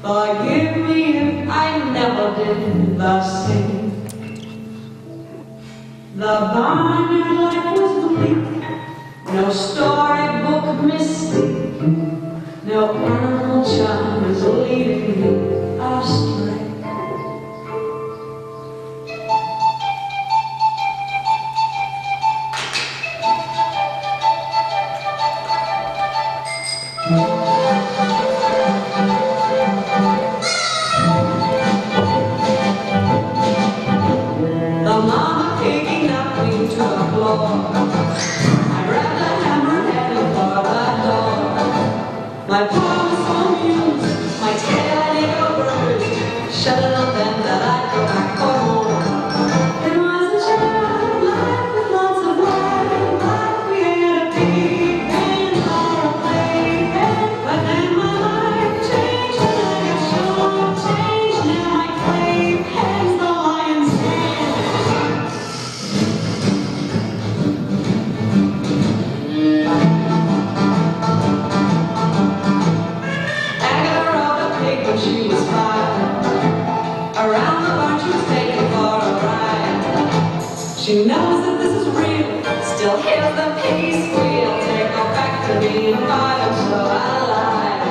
Forgive me if I never did the same. The barnyard life was bleak, no storybook mystique, no animal charm is leading me astray. The mama piggy knocked me to the floor. I grabbed the hammer headed for the door. My palms so amused, my tail and ego bruised. Shut it up then that I'd go back for more. It was a child life with lots of wild life. We had a big band or a playpen. But then my life changed and I got short-changed. Now I claim hands the lion's den. Agatha rode a pig when she was 5. Around the barn she was taken for a ride. She knows that this is real, still hears the piggy squeal. Take her back to being 5 and so I lied.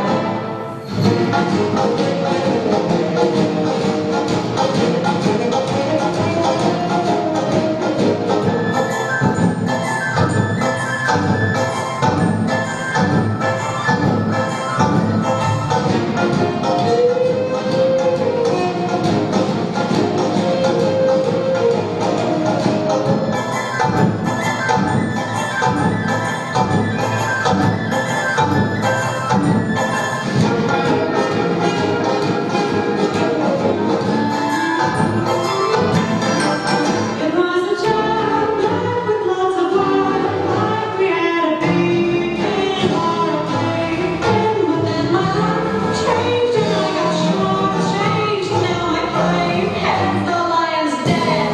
It was a child life with lots of wild life. We had a big band or a playpen. But then my life changed and I got short-changed. Now my playpen, the lion's dead.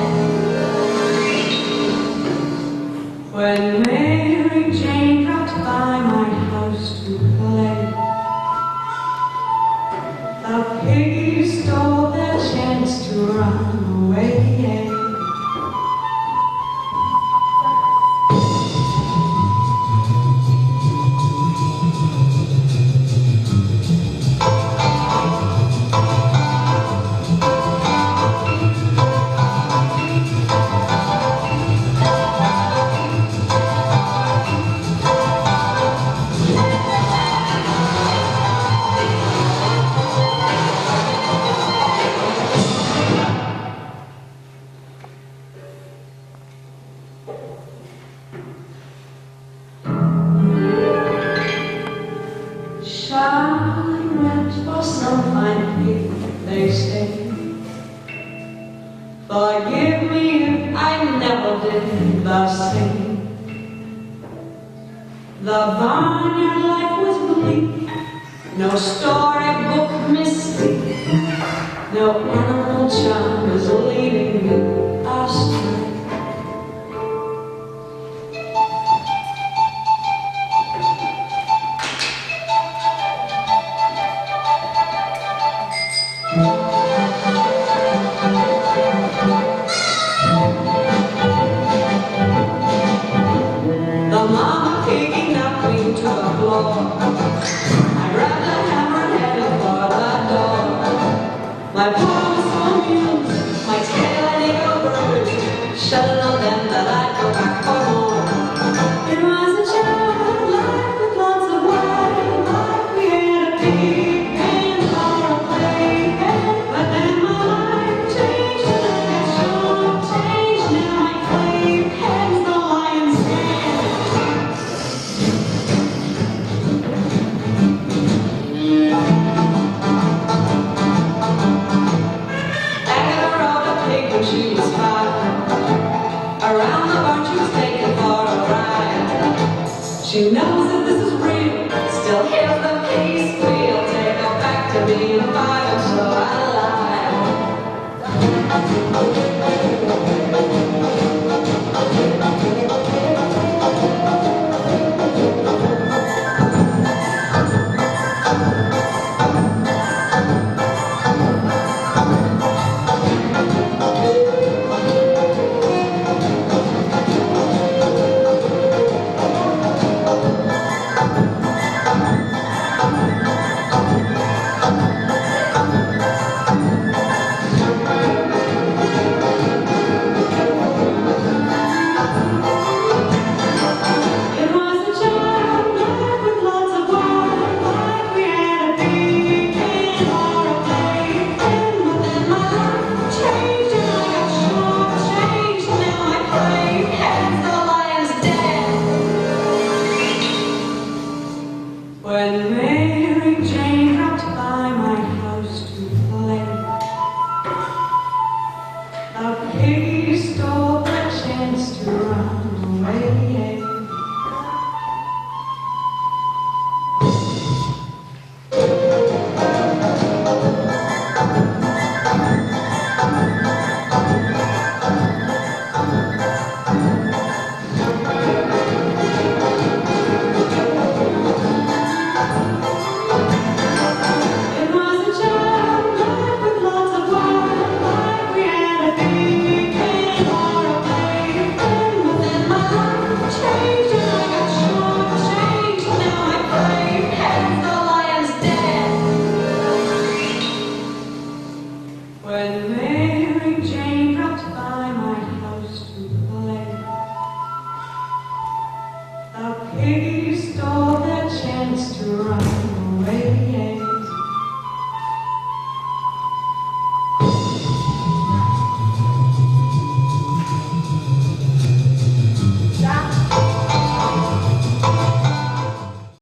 When Mary Jane dropped by my house to play, the piggies stole their chance to run away. Charlie went for some fine pig, they say. Forgive me if I never did the same. The barnyard life was bleak, no storybook mystique, no animal charm is leading me astray. The mama piggy knocked me to the floor. I grabbed the hammer headed for the door. My palms so amused, my tail and ego bruised. Shut it up then that I'd go back for more. It was a child life with lots of wild life. We had a big band or a playpen. But then my life changed and I got short-changed. Now my playpen's the lion's den. Agatha rode a pig when she was 5. Around the barn she was taken for a ride. She knows